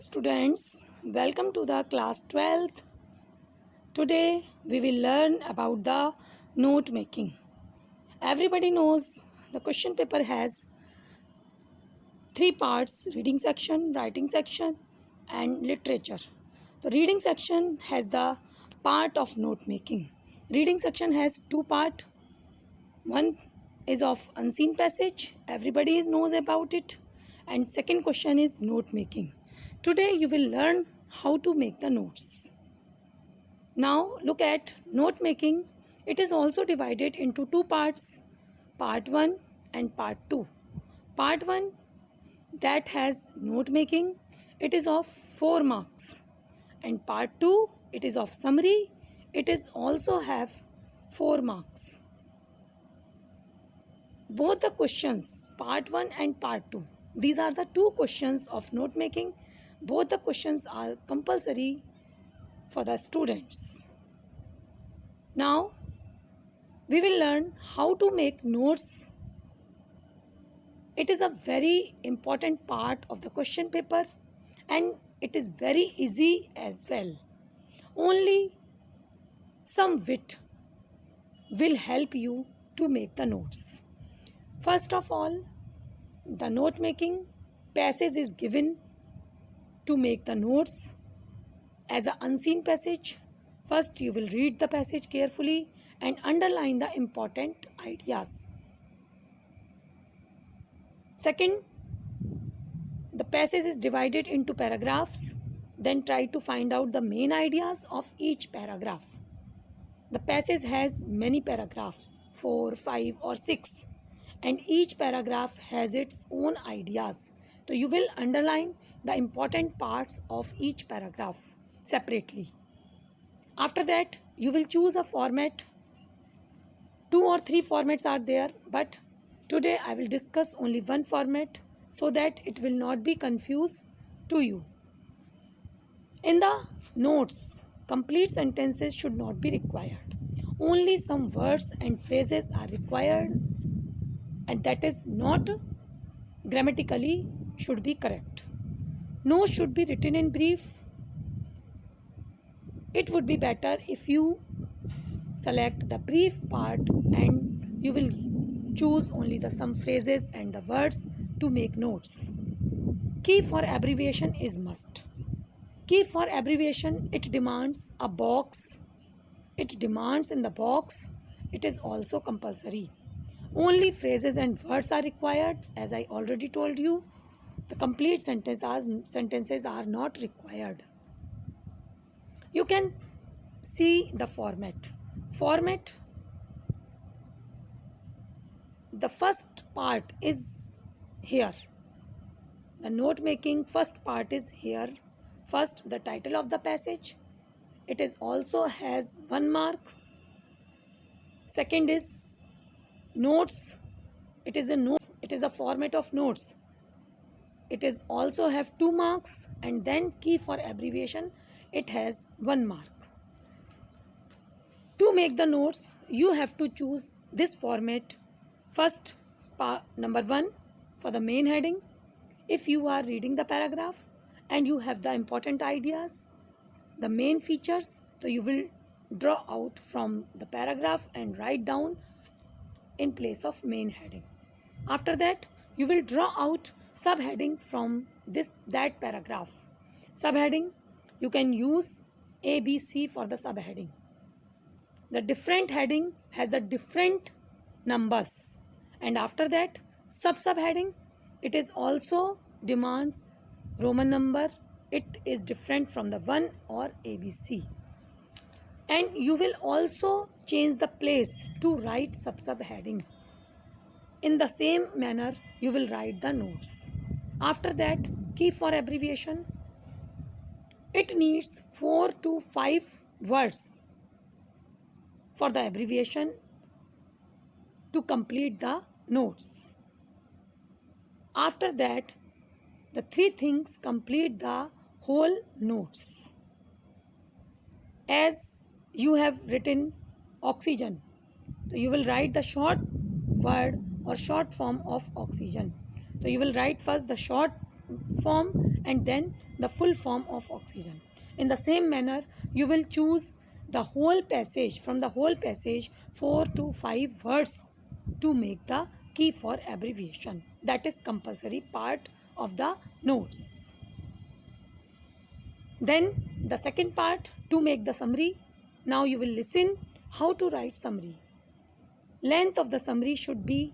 students, welcome to the class 12th. Today we will learn about the note making. Everybody knows the question paper has three parts: reading section, writing section and literature. The reading section has the part of note making. Reading section has two parts. One is of unseen passage, everybody knows about it, and second question is note making. Today you will learn how to make the notes. Now look at note making. It is also divided into two parts, part 1 and part 2. Part 1 that has note making, it is of 4 marks, and part 2 it is of summary, it is also have 4 marks. Both the questions, part 1 and part 2, these are the two questions of note making. Both the questions are compulsory for the students. Now we will learn how to make notes. It is a very important part of the question paper and it is very easy as well. Only some wit will help you to make the notes. First of all, the note making passage is given to make the notes as an unseen passage. First, you will read the passage carefully and underline the important ideas. Second, the passage is divided into paragraphs. Then try to find out the main ideas of each paragraph. The passage has many paragraphs, 4, 5 or 6, and each paragraph has its own ideas. So you will underline the important parts of each paragraph separately. After that, you will choose a format. 2 or 3 formats are there, but today I will discuss only one format so that it will not be confused to you. In the notes, complete sentences should not be required. Only some words and phrases are required, and that is not grammatically should be correct. Notes should be written in brief. It would be better if you select the brief part and you will choose only the some phrases and the words to make notes. Key for abbreviation is must. Key for abbreviation, it demands a box. It demands in the box. It is also compulsory. Only phrases and words are required. As I already told you, the complete sentences are not required. You can see the format. The first part is here. The note making first part is here. First, the title of the passage. It is also has 1 mark. Second is notes. It is a format of notes. It is also have 2 marks, and then key for abbreviation, it has 1 mark. To make the notes, you have to choose this format. First, number 1 for the main heading. If you are reading the paragraph and you have the important ideas, the main features, so you will draw out from the paragraph and write down in place of main heading. After that, you will draw out subheading from that paragraph. Subheading, you can use A, B, C for the subheading. The different heading has the different numbers, and after that subheading, it is also demands Roman number. It is different from the 1 or ABC, and you will also change the place to write subheading. In the same manner, you will write the notes. After that, key for abbreviation, it needs 4 to 5 words for the abbreviation to complete the notes. After that, the 3 things complete the whole notes. As you have written oxygen, so you will write the short word or short form of oxygen. So you will write first the short form and then the full form of oxygen. In the same manner, you will choose the whole passage, from the whole passage 4 to 5 words to make the key for abbreviation. That is compulsory part of the notes. Then the second part, to make the summary. Now you will listen how to write summary. Length of the summary should be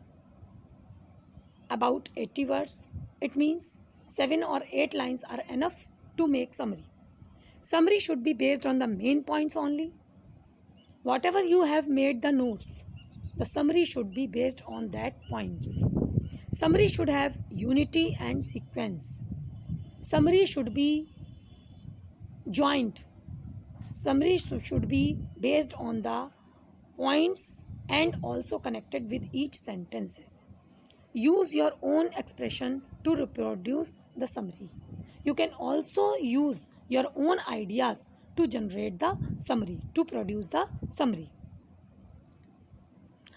about 80 words. It means 7 or 8 lines are enough to make summary. Summary should be based on the main points only. Whatever you have made the notes, the summary should be based on that points. Summary should have unity and sequence. Summary should be joint. Summary should be based on the points and also connected with each sentences. Use your own expression to reproduce the summary. You can also use your own ideas to generate the summary, to produce the summary.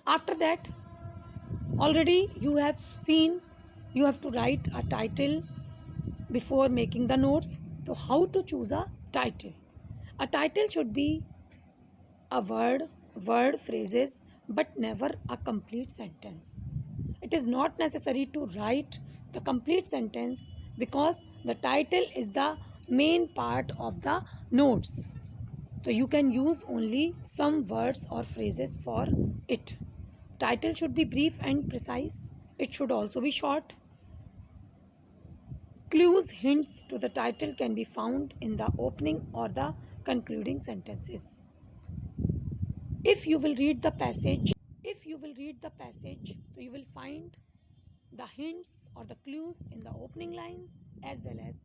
After that, already you have seen you have to write a title before making the notes. So how to choose a title? A title should be a word, phrases, but never a complete sentence. It is not necessary to write the complete sentence because the title is the main part of the notes. So you can use only some words or phrases for it. Title should be brief and precise. It should also be short. Clues, hints to the title can be found in the opening or the concluding sentences. If you will read the passage, so you will find the hints or the clues in the opening lines as well as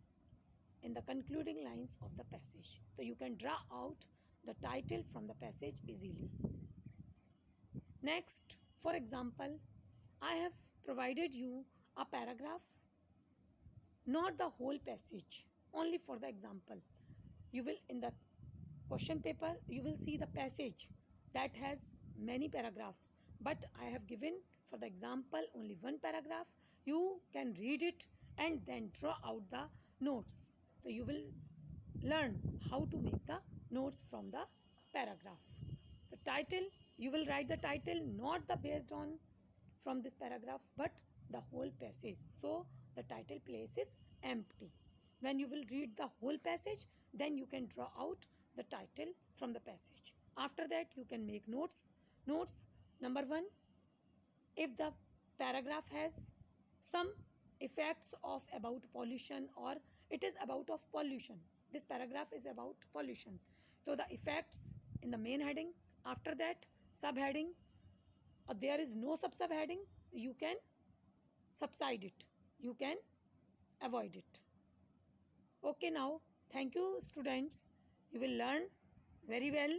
in the concluding lines of the passage. So you can draw out the title from the passage easily. Next, for example, I have provided you a paragraph, not the whole passage, only for the example. You will, in the question paper, you will see the passage that has many paragraphs, but I have given for the example only one paragraph. You can read it and then draw out the notes. So you will learn how to make the notes from the paragraph. The title, you will write the title not the based on from this paragraph but the whole passage. So the title place is empty. When you will read the whole passage, then you can draw out the title from the passage. After that, you can make notes. Notes number 1, if the paragraph has some effects of about pollution or it is about of pollution, this paragraph is about pollution, so the effects in the main heading. After that, subheading, or there is no subheading, you can subside it, you can avoid it. Okay, now thank you students, you will learn very well.